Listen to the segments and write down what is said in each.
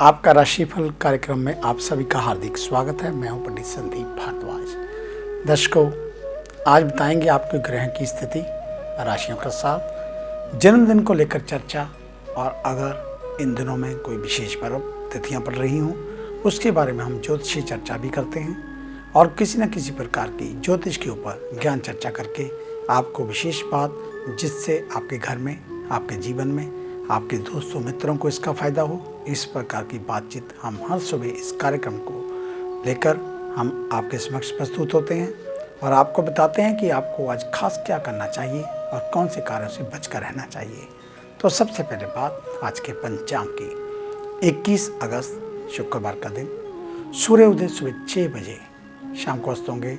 आपका राशिफल कार्यक्रम में आप सभी का हार्दिक स्वागत है। मैं हूं पंडित संदीप भारद्वाज। दर्शकों, आज बताएंगे आपके ग्रह की स्थिति, राशियों का साथ, जन्मदिन को लेकर चर्चा, और अगर इन दिनों में कोई विशेष पर्व तिथियां पड़ रही हों उसके बारे में हम ज्योतिषीय चर्चा भी करते हैं और किसी न किसी प्रकार की ज्योतिष के ऊपर ज्ञान चर्चा करके आपको विशेष बात जिससे आपके घर में, आपके जीवन में, आपके दोस्तों मित्रों को इसका फ़ायदा हो, इस प्रकार की बातचीत हम हर सुबह इस कार्यक्रम को लेकर हम आपके समक्ष प्रस्तुत होते हैं और आपको बताते हैं कि आपको आज खास क्या करना चाहिए और कौन से कार्यों से बचकर रहना चाहिए। तो सबसे पहले बात आज के पंचांग की। 21 अगस्त शुक्रवार का दिन, सूर्य उदय सुबह 6 बजे, शाम को अस्त होंगे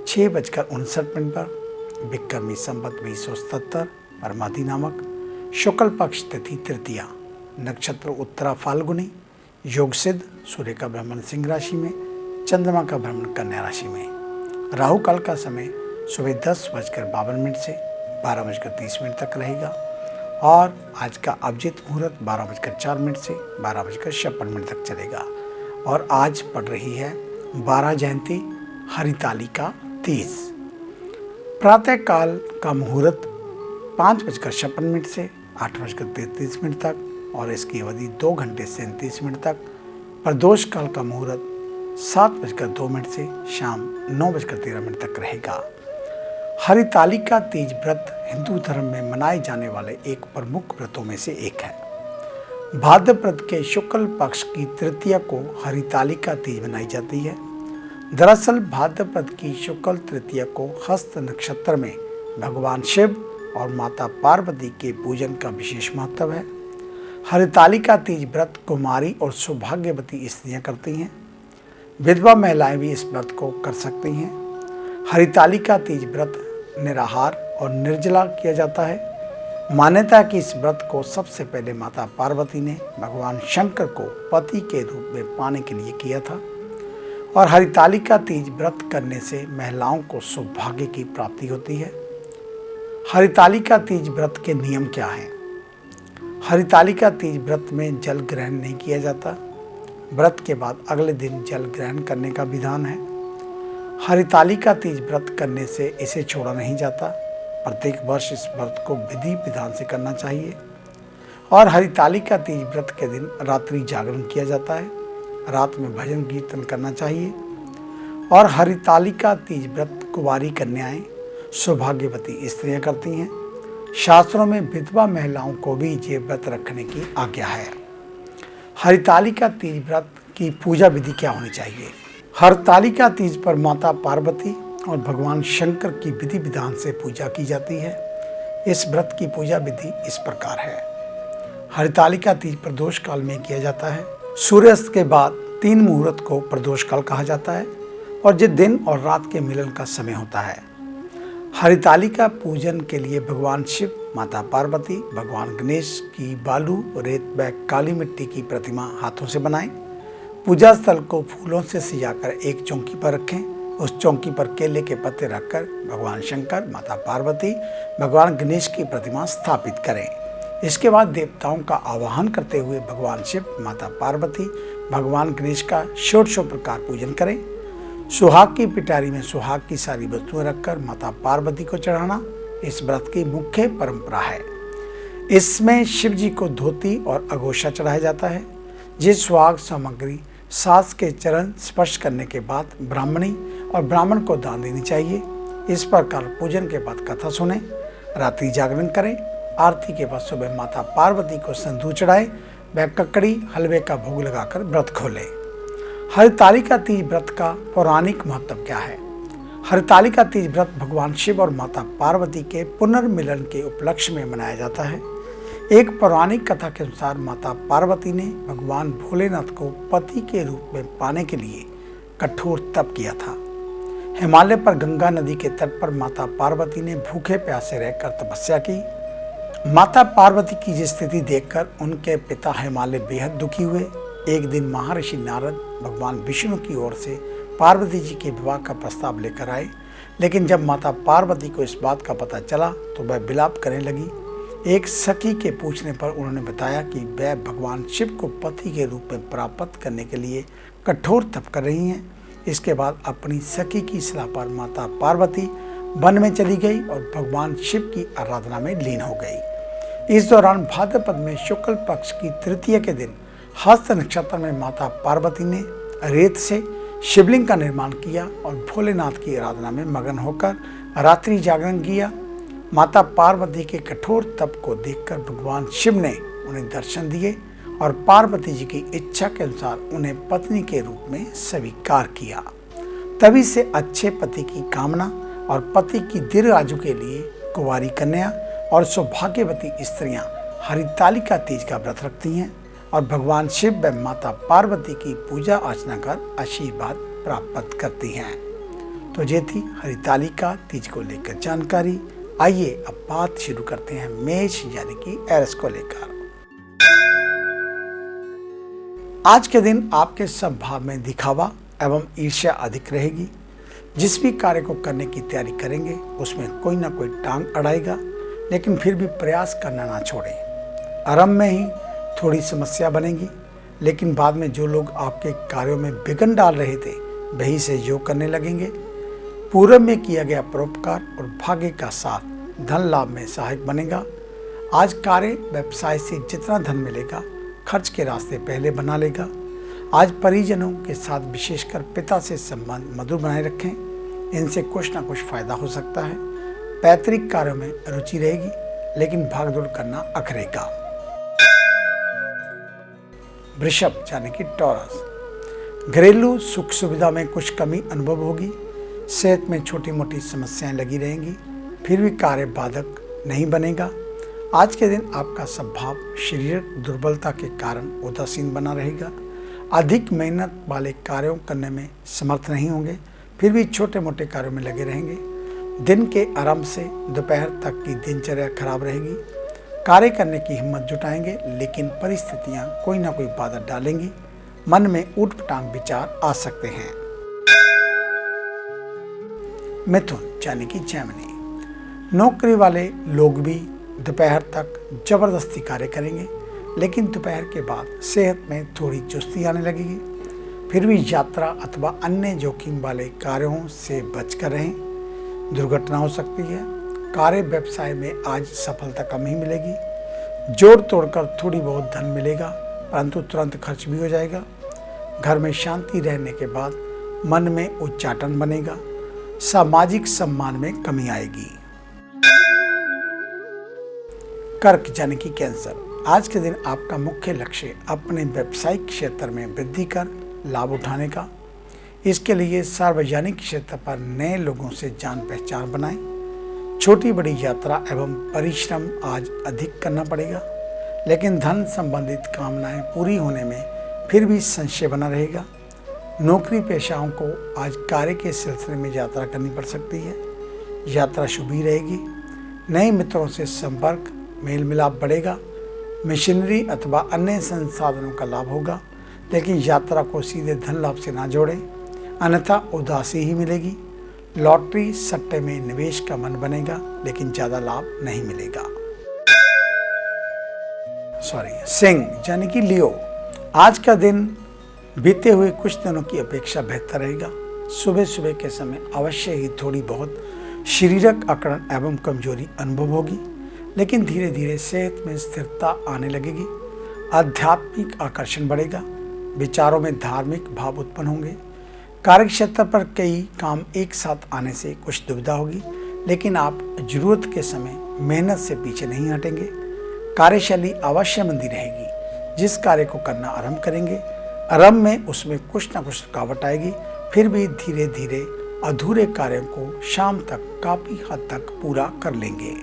6:59 पर, विक्रमी संवत 2077 परमादि नामक, शुक्ल पक्ष तिथि तृतीया, नक्षत्र उत्तरा फाल्गुनी, योग सिद्ध, सूर्य का भ्रमण सिंह राशि में, चंद्रमा का भ्रमण कन्या राशि में। राहु काल का समय सुबह 10:52 से 12:30 तक रहेगा और आज का अभिजीत मुहूर्त 12:04 से 12:56 तक चलेगा। और आज पड़ रही है 12 जयंती हरितालिका तीज। प्रातः काल का मुहूर्त 5:56 से 8:33 तक और इसकी अवधि 2 घंटे 37 मिनट तक। प्रदोष काल का मुहूर्त 7:02 से शाम 9:13 तक रहेगा। हरितालिका तीज व्रत हिंदू धर्म में मनाए जाने वाले एक प्रमुख व्रतों में से एक है। भाद्रपद के शुक्ल पक्ष की तृतीया को हरितालिका तीज मनाई जाती है। दरअसल भाद्रपद की शुक्ल तृतीया को हस्त नक्षत्र में भगवान शिव और माता पार्वती के पूजन का विशेष महत्व है। हरितालिका तीज व्रत कुमारी और सौभाग्यवती स्त्रियां करती हैं। विधवा महिलाएं भी इस व्रत को कर सकती हैं। हरितालिका तीज व्रत निराहार और निर्जला किया जाता है। मान्यता है कि इस व्रत को सबसे पहले माता पार्वती ने भगवान शंकर को पति के रूप में पाने के लिए किया था और हरितालिका तीज व्रत करने से महिलाओं को सौभाग्य की प्राप्ति होती है। हरितालिका तीज व्रत के नियम क्या हैं? हरितालिका तीज व्रत में जल ग्रहण नहीं किया जाता। व्रत के बाद अगले दिन जल ग्रहण करने का विधान है। हरितालिका तीज व्रत करने से इसे छोड़ा नहीं जाता। प्रत्येक वर्ष इस व्रत को विधि विधान से करना चाहिए। और हरितालिका तीज व्रत के दिन रात्रि जागरण किया जाता है। रात में भजन कीर्तन करना चाहिए। और हरितालिका तीज व्रत कुंवारी कन्याएं, सौभाग्यवती स्त्रियां करती हैं। शास्त्रों में विधवा महिलाओं को भी ये व्रत रखने की आज्ञा है। हरितालिका तीज व्रत की पूजा विधि क्या होनी चाहिए? हरितालिका तीज पर माता पार्वती और भगवान शंकर की विधि विधान से पूजा की जाती है। इस व्रत की पूजा विधि इस प्रकार है। हरितालिका तीज प्रदोष काल में किया जाता है। सूर्यास्त के बाद 3 मुहूर्त को प्रदोष काल कहा जाता है और ये दिन और रात के मिलन का समय होता है। हरितालिका पूजन के लिए भगवान शिव, माता पार्वती, भगवान गणेश की बालू, रेत व काली मिट्टी की प्रतिमा हाथों से बनाएं। पूजा स्थल को फूलों से सजाकर एक चौकी पर रखें। उस चौकी पर केले के पत्ते रखकर भगवान शंकर, माता पार्वती, भगवान गणेश की प्रतिमा स्थापित करें। इसके बाद देवताओं का आवाहन करते हुए भगवान शिव, माता पार्वती, भगवान गणेश का षोडशों प्रकार पूजन करें। सुहाग की पिटारी में सुहाग की सारी वस्तुएं रखकर माता पार्वती को चढ़ाना इस व्रत की मुख्य परंपरा है। इसमें शिव जी को धोती और अघोषा चढ़ाया जाता है। जिस सुहाग सामग्री सास के चरण स्पर्श करने के बाद ब्राह्मणी और ब्राह्मण को दान देनी चाहिए। इस प्रकार पूजन के बाद कथा सुने, रात्रि जागरण करें। आरती के बाद सुबह माता पार्वती को सिंदूर चढ़ाए व ककड़ी हलवे का भोग लगाकर व्रत खोले। हरितालिका तीज व्रत का पौराणिक महत्व क्या है? हरितालिका तीज व्रत भगवान शिव और माता पार्वती के पुनर्मिलन के उपलक्ष्य में मनाया जाता है। एक पौराणिक कथा के अनुसार माता पार्वती ने भगवान भोलेनाथ को पति के रूप में पाने के लिए कठोर तप किया था। हिमालय पर गंगा नदी के तट पर माता पार्वती ने भूखे प्यासे रहकर तपस्या की। माता पार्वती की ये स्थिति देखकर उनके पिता हिमालय बेहद दुखी हुए। एक दिन महर्षि नारद भगवान विष्णु की ओर से पार्वती जी के विवाह का प्रस्ताव लेकर आए, लेकिन जब माता पार्वती को इस बात का पता चला तो वह विलाप करने लगी। एक सखी के पूछने पर उन्होंने बताया कि वह भगवान शिव को पति के रूप में प्राप्त करने के लिए कठोर तप कर रही हैं। इसके बाद अपनी सखी की सलाह पर माता पार्वती वन में चली गई और भगवान शिव की आराधना में लीन हो गई। इस दौरान भाद्रपद में शुक्ल पक्ष की तृतीया के दिन हस्त नक्षत्र में माता पार्वती ने रेत से शिवलिंग का निर्माण किया और भोलेनाथ की आराधना में मगन होकर रात्रि जागरण किया। माता पार्वती के कठोर तप को देखकर भगवान शिव ने उन्हें दर्शन दिए और पार्वती जी की इच्छा के अनुसार उन्हें पत्नी के रूप में स्वीकार किया। तभी से अच्छे पति की कामना और पति की दीर्घ आयु के लिए कुंवारी कन्या और सौभाग्यवती स्त्रियां हरितालिका तीज का व्रत रखती हैं और भगवान शिव व माता पार्वती की पूजा अर्चना कर आशीर्वाद प्राप्त करती हैं। तो ये थी हरितालिका तीज को लेकर जानकारी। आइए अब बात शुरू करते हैं मेष यानी कि एरिस को लेकर। आज के दिन आपके स्वभाव में दिखावा एवं ईर्ष्या अधिक रहेगी। जिस भी कार्य को करने की तैयारी करेंगे उसमें कोई ना कोई टांग अड़ाएगा, लेकिन फिर भी प्रयास करना ना छोड़ें। आरंभ में ही थोड़ी समस्या बनेगी, लेकिन बाद में जो लोग आपके कार्यों में विघ्न डाल रहे थे वही से योग करने लगेंगे। पूर्व में किया गया परोपकार और भाग्य का साथ धन लाभ में सहायक बनेगा। आज कार्य व्यवसाय से जितना धन मिलेगा खर्च के रास्ते पहले बना लेगा। आज परिजनों के साथ विशेषकर पिता से संबंध मधुर बनाए रखें, इनसे कुछ ना कुछ फायदा हो सकता है। पैतृक कार्यों में रुचि रहेगी, लेकिन भागदौड़ करना अखरेगा। वृषभ यानी कि टॉरस, घरेलू सुख सुविधा में कुछ कमी अनुभव होगी। सेहत में छोटी मोटी समस्याएं लगी रहेंगी, फिर भी कार्य बाधक नहीं बनेगा। आज के दिन आपका स्वभाव शारीरिक दुर्बलता के कारण उदासीन बना रहेगा। अधिक मेहनत वाले कार्यों करने में समर्थ नहीं होंगे, फिर भी छोटे मोटे कार्यों में लगे रहेंगे। दिन के आरंभ से दोपहर तक की दिनचर्या खराब रहेगी। कार्य करने की हिम्मत जुटाएंगे, लेकिन परिस्थितियां कोई ना कोई बाधा डालेंगी। मन में ऊटपटांग विचार आ सकते हैं। मिथुन यानी कि जेमिनी, नौकरी वाले लोग भी दोपहर तक जबरदस्ती कार्य करेंगे, लेकिन दोपहर के बाद सेहत में थोड़ी चुस्ती आने लगेगी। फिर भी यात्रा अथवा अन्य जोखिम वाले कार्यों से बचकर रहें, दुर्घटना हो सकती है। कार्य व्यवसाय में आज सफलता कम ही मिलेगी। जोड़ तोड़कर थोड़ी बहुत धन मिलेगा, परंतु तुरंत खर्च भी हो जाएगा। घर में शांति रहने के बाद मन में उच्चाटन बनेगा। सामाजिक सम्मान में कमी आएगी। कर्क यानी कि कैंसर, आज के दिन आपका मुख्य लक्ष्य अपने व्यावसायिक क्षेत्र में वृद्धि कर लाभ उठाने का। इसके लिए सार्वजनिक क्षेत्र पर नए लोगों से जान पहचान बनाएं। छोटी बड़ी यात्रा एवं परिश्रम आज अधिक करना पड़ेगा, लेकिन धन संबंधित कामनाएं पूरी होने में फिर भी संशय बना रहेगा। नौकरी पेशाओं को आज कार्य के सिलसिले में यात्रा करनी पड़ सकती है। यात्रा शुभ ही रहेगी। नए मित्रों से संपर्क मेल मिलाप बढ़ेगा। मशीनरी अथवा अन्य संसाधनों का लाभ होगा, लेकिन यात्रा को सीधे धन लाभ से ना जोड़ें, अन्यथा उदासी ही मिलेगी। लॉटरी सट्टे में निवेश का मन बनेगा, लेकिन ज़्यादा लाभ नहीं मिलेगा। सिंह यानी कि लियो, आज का दिन बीते हुए कुछ दिनों की अपेक्षा बेहतर रहेगा। सुबह सुबह के समय अवश्य ही थोड़ी बहुत शारीरिक अकड़न एवं कमजोरी अनुभव होगी, लेकिन धीरे धीरे सेहत में स्थिरता आने लगेगी। आध्यात्मिक आकर्षण बढ़ेगा। विचारों में धार्मिक भाव उत्पन्न होंगे। कार्यक्षेत्र पर कई काम एक साथ आने से कुछ दुविधा होगी, लेकिन आप जरूरत के समय मेहनत से पीछे नहीं हटेंगे। कार्यशैली अवश्य मंदी रहेगी। जिस कार्य को करना आरंभ करेंगे, आरंभ में उसमें कुछ ना कुछ रुकावट आएगी, फिर भी धीरे धीरे अधूरे कार्यों को शाम तक काफी हद तक पूरा कर लेंगे।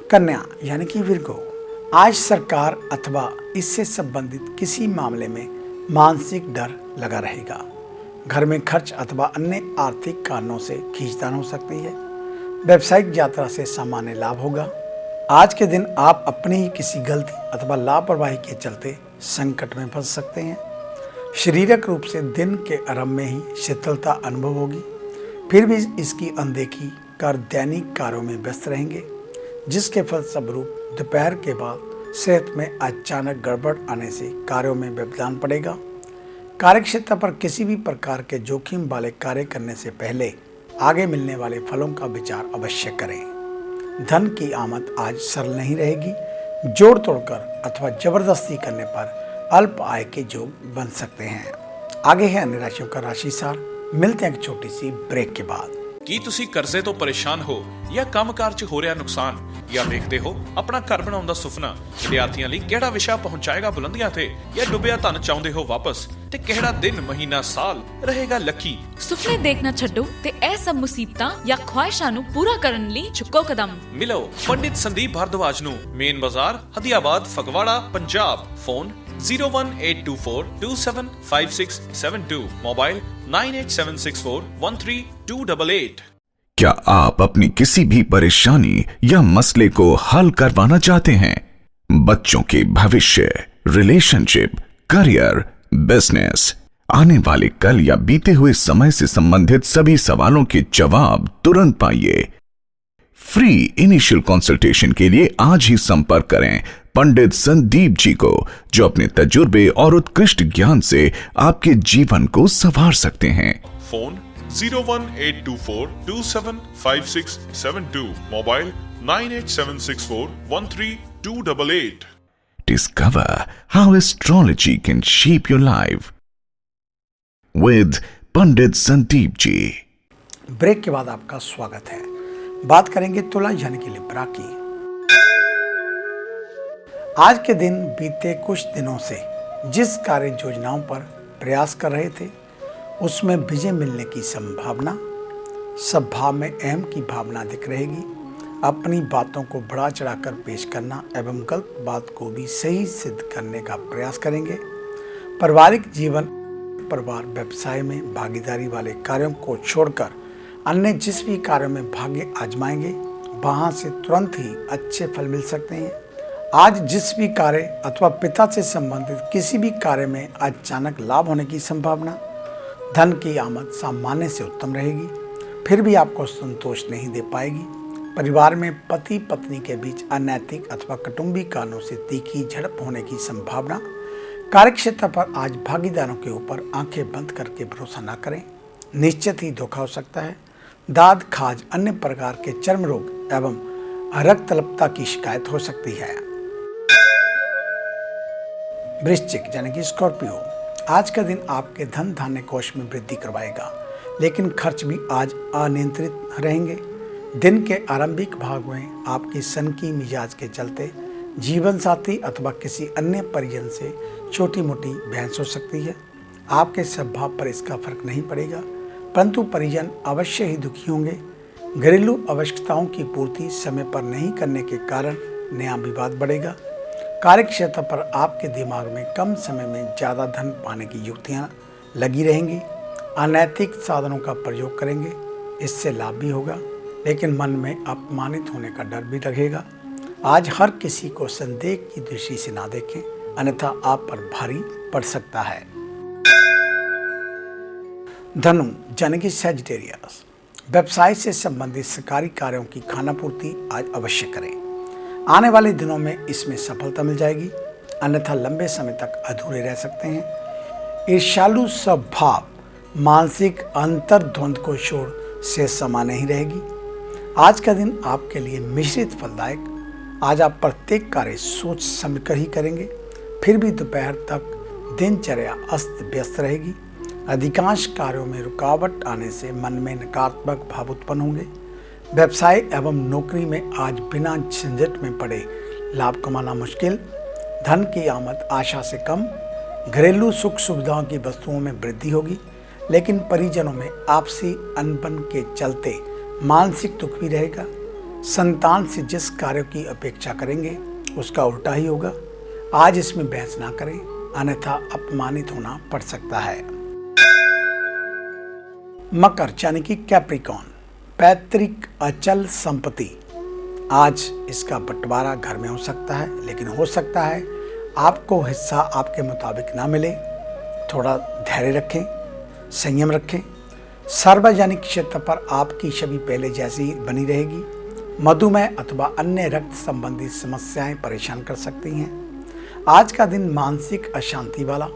कन्या यानी कि विर्गो, आज सरकार अथवा इससे संबंधित किसी मामले में मानसिक डर लगा रहेगा। घर में खर्च अथवा अन्य आर्थिक कारणों से खींचतान हो सकती है। व्यावसायिक यात्रा से सामान्य लाभ होगा। आज के दिन आप अपनी ही किसी गलती अथवा लापरवाही के चलते संकट में फंस सकते हैं। शारीरिक रूप से दिन के आरंभ में ही शीतलता अनुभव होगी, फिर भी इसकी अनदेखी कर दैनिक कार्यों में व्यस्त रहेंगे। जिसके फलस्वरूप दोपहर के बाद सेहत में अचानक गड़बड़ आने से कार्यों में व्यवधान पड़ेगा। कार्यक्षेत्र पर किसी भी प्रकार के जोखिम वाले कार्य करने से पहले आगे मिलने वाले फलों का विचार अवश्य करें। धन की आमद आज सरल नहीं रहेगी। जोड़ तोड़कर अथवा जबरदस्ती करने पर अल्प आय के योग बन सकते हैं। आगे है अन्य राशियों का राशि सार। मिलते हैं एक छोटी सी ब्रेक के बाद। ਕੀ ਤੁਸੀਂ ਕਰਜ਼ੇ ਤੋਂ ਪਰੇਸ਼ਾਨ ਹੋ ਜਾਂ ਕੰਮਕਾਰ 'ਚ ਹੋ ਰਿਹਾ ਨੁਕਸਾਨ ਜਾਂ ਵੇਖਦੇ ਹੋ ਆਪਣਾ ਘਰ ਬਣਾਉਣ ਦਾ ਸੁਪਨਾ? ਵਿਦਿਆਰਥੀਆਂ ਲਈ ਕਿਹੜਾ ਵਿਸ਼ਾ ਪਹੁੰਚਾਏਗਾ ਬੁਲੰਦੀਆਂ ਤੇ ਜਾਂ ਡੁੱਬਿਆ ਧਨ ਚਾਹੁੰਦੇ ਹੋ ਵਾਪਸ? ਤੇ ਕਿਹੜਾ ਦਿਨ ਮਹੀਨਾ ਸਾਲ ਰਹੇਗਾ ਲੱਕੀ? ਸੁਪਨੇ ਦੇਖਣਾ ਛੱਡੋ ਤੇ ਇਹ ਸਭ ਮੁਸੀਬਤਾਂ ਜਾਂ ਖੁਆਇਸ਼ਾਂ ਨੂੰ ਪੂਰਾ ਕਰਨ ਲਈ ਚੁੱਕੋ ਕਦਮ। ਮਿਲੋ ਪੰਡਿਤ ਸੰਦੀਪ ਭਾਰਦਵਾਜ ਨੂੰ, ਮੇਨ ਬਾਜ਼ਾਰ, ਹਦੀਆਬਾਦ, ਫਗਵਾੜਾ, ਪੰਜਾਬ। Phone 01824275672, mobile 9876413288। क्या आप अपनी किसी भी परेशानी या मसले को हल करवाना चाहते हैं? बच्चों के भविष्य, रिलेशनशिप, करियर, बिजनेस, आने वाले कल या बीते हुए समय से संबंधित सभी सवालों के जवाब तुरंत पाइए। फ्री इनिशियल कंसल्टेशन के लिए आज ही संपर्क करें पंडित संदीप जी को, जो अपने तजुर्बे और उत्कृष्ट ज्ञान से आपके जीवन को संवार सकते हैं। Phone 01824275672, mobile 9876413288। Discover how astrology can shape your life with Pandit Sandeep ji. Break के बाद आपका स्वागत है। बात करेंगे तुला यानी कि लिब्रा की। आज के दिन बीते कुछ दिनों से जिस कार्य योजनाओं पर प्रयास कर रहे थे उसमें विजय मिलने की संभावना। सद्भाव में अहम की भावना दिख रहेगी। अपनी बातों को बढ़ा चढ़ाकर पेश करना एवं गलत बात को भी सही सिद्ध करने का प्रयास करेंगे। पारिवारिक जीवन, परिवार, व्यवसाय में भागीदारी वाले कार्यों को छोड़कर अन्य जिस भी कार्यों में भाग्य आजमाएंगे वहां से तुरंत ही अच्छे फल मिल सकते हैं। आज जिस भी कार्य अथवा पिता से संबंधित किसी भी कार्य में अचानक लाभ होने की संभावना। धन की आमद सामान्य से उत्तम रहेगी, फिर भी आपको संतोष नहीं दे पाएगी। परिवार में पति पत्नी के बीच अनैतिक अथवा कौटुंबिक कारणों से तीखी झड़प होने की संभावना। कार्यक्षेत्र पर आज भागीदारों के ऊपर आंखें बंद करके भरोसा न करें, निश्चित ही धोखा हो सकता है। दाद, खाज, अन्य प्रकार के चर्म रोग एवं रक्तल्पता की शिकायत हो सकती है। वृश्चिक यानी कि स्कॉर्पियो, आज का दिन आपके धन धान्य कोष में वृद्धि करवाएगा, लेकिन खर्च भी आज अनियंत्रित रहेंगे। दिन के आरंभिक भाग में आपकी सनकी मिजाज के चलते जीवन साथी अथवा किसी अन्य परिजन से छोटी मोटी बहस हो सकती है। आपके स्वभाव पर इसका फर्क नहीं पड़ेगा, परंतु परिजन अवश्य ही दुखी होंगे। घरेलू आवश्यकताओं की पूर्ति समय पर नहीं करने के कारण नया विवाद बढ़ेगा। कार्यक्षेत्र पर आपके दिमाग में कम समय में ज़्यादा धन पाने की युक्तियाँ लगी रहेंगी। अनैतिक साधनों का प्रयोग करेंगे, इससे लाभ भी होगा, लेकिन मन में अपमानित होने का डर भी लगेगा। आज हर किसी को संदेह की दृष्टि से ना देखें, अन्यथा आप पर भारी पड़ सकता है। धनु यानी कि सैजिटेरियस, व्यवसाय से संबंधित सरकारी कार्यों की खानापूर्ति आज अवश्य करें। आने वाले दिनों में इसमें सफलता मिल जाएगी, अन्यथा लंबे समय तक अधूरे रह सकते हैं। ईर्ष्यालु स्वभाव मानसिक अंतर्द्वंद को छोड़ से समा नहीं रहेगी। आज का दिन आपके लिए मिश्रित फलदायक। आज आप प्रत्येक कार्य सोच समझकर ही करेंगे, फिर भी दोपहर तक दिनचर्या अस्त व्यस्त रहेगी। अधिकांश कार्यों में रुकावट आने से मन में नकारात्मक भाव उत्पन्न होंगे। व्यवसाय एवं नौकरी में आज बिना झंझट में पड़े लाभ कमाना मुश्किल। धन की आमद आशा से कम। घरेलू सुख सुविधाओं की वस्तुओं में वृद्धि होगी, लेकिन परिजनों में आपसी अनबन के चलते मानसिक दुख भी रहेगा। संतान से जिस कार्य की अपेक्षा करेंगे उसका उल्टा ही होगा। आज इसमें बहस ना करें, अन्यथा अपमानित होना पड़ सकता है। मकर यानी कि कैप्रिकॉर्न, पैतृक अचल संपत्ति, आज इसका बंटवारा घर में हो सकता है, लेकिन हो सकता है आपको हिस्सा आपके मुताबिक ना मिले। थोड़ा धैर्य रखें, संयम रखें। सार्वजनिक क्षेत्र पर आपकी छवि पहले जैसी बनी रहेगी। मधुमेह अथवा अन्य रक्त संबंधी समस्याएं परेशान कर सकती हैं। आज का दिन मानसिक अशांति वाला,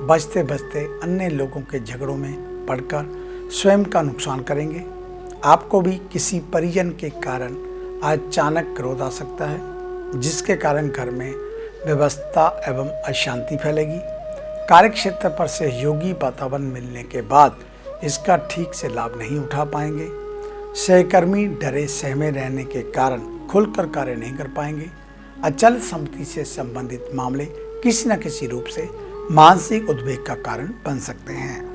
बचते बचते अन्य लोगों के झगड़ों में पड़कर स्वयं का नुकसान करेंगे। आपको भी किसी परिजन के कारण अचानक क्रोध आ सकता है, जिसके कारण घर में व्यवस्था एवं अशांति फैलेगी। कार्यक्षेत्र पर सहयोगी वातावरण मिलने के बाद इसका ठीक से लाभ नहीं उठा पाएंगे। सहकर्मी डरे सहमे रहने के कारण खुलकर कार्य नहीं कर पाएंगे। अचल संपत्ति से संबंधित मामले किसी न किसी रूप से मानसिक उद्वेग का कारण बन सकते हैं।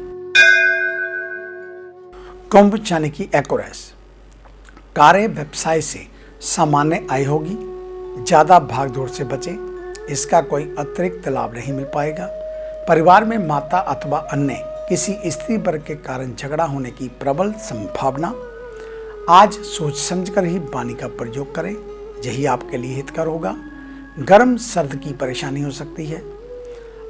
कुंभ यानी कि एक्वेरियस, कार्य व्यवसाय से सामान्य आय होगी। ज्यादा भागदौड़ से बचें, इसका कोई अतिरिक्त लाभ नहीं मिल पाएगा। परिवार में माता अथवा अन्य किसी स्त्री वर्ग के कारण झगड़ा होने की प्रबल संभावना। आज सोच समझकर ही वाणी का प्रयोग करें, यही आपके लिए हितकर होगा। गर्म सर्द की परेशानी हो सकती है।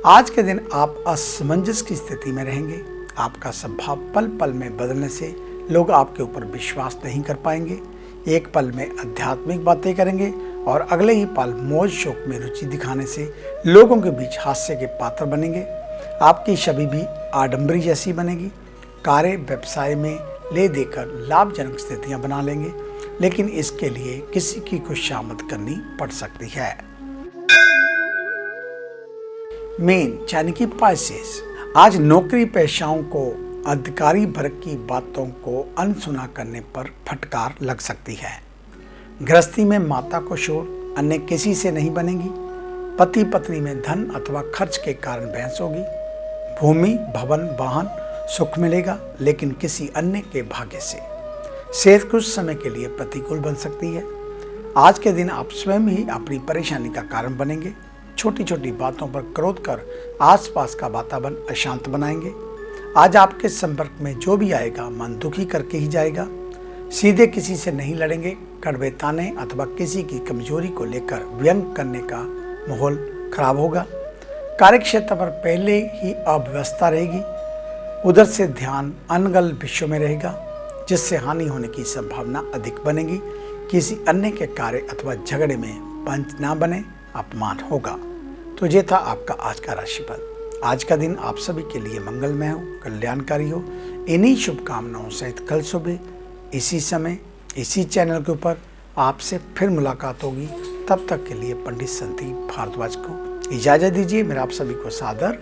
आज के दिन आप असमंजस की स्थिति में रहेंगे। आपका स्वभाव पल पल में बदलने से लोग आपके ऊपर विश्वास नहीं कर पाएंगे। एक पल में आध्यात्मिक बातें करेंगे और अगले ही पल मौज शौक में रुचि दिखाने से लोगों के बीच हास्य के पात्र बनेंगे। आपकी छवि भी आडंबरी जैसी बनेगी। कार्य व्यवसाय में ले देकर लाभजनक स्थितियां बना लेंगे, लेकिन इसके लिए किसी की खुशामद करनी पड़ सकती है। मीन यानी कि पाइसेस, आज नौकरी पेशाओं को अधिकारी वर्ग की बातों को अनसुना करने पर फटकार लग सकती है। गृहस्थी में माता को शोर अन्य किसी से नहीं बनेगी। पति पत्नी में धन अथवा खर्च के कारण बहस होगी। भूमि भवन वाहन सुख मिलेगा, लेकिन किसी अन्य के भाग्य से। सेहत कुछ समय के लिए प्रतिकूल बन सकती है। आज के दिन आप स्वयं ही अपनी परेशानी का कारण बनेंगे। छोटी छोटी बातों पर क्रोध कर आसपास का वातावरण अशांत बनाएंगे। आज आपके संपर्क में जो भी आएगा मन दुखी करके ही जाएगा। सीधे किसी से नहीं लड़ेंगे। कड़वे ताने अथवा किसी की कमजोरी को लेकर व्यंग करने का माहौल खराब होगा। कार्यक्षेत्र पर पहले ही अव्यवस्था रहेगी। उधर से ध्यान अनगल विषयों में रहेगा, जिससे हानि होने की संभावना अधिक बनेगी। किसी अन्य के कार्य अथवा झगड़े में पंच ना बने, अपमान होगा। तो ये था आपका आज का राशिफल। आज का दिन आप सभी के लिए मंगलमय हो, कल्याणकारी हो। इन्हीं शुभकामनाओं सहित कल सुबह इसी समय इसी चैनल के ऊपर आपसे फिर मुलाकात होगी। तब तक के लिए पंडित संदीप भारद्वाज को इजाज़त दीजिए। मेरा आप सभी को सादर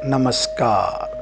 नमस्कार।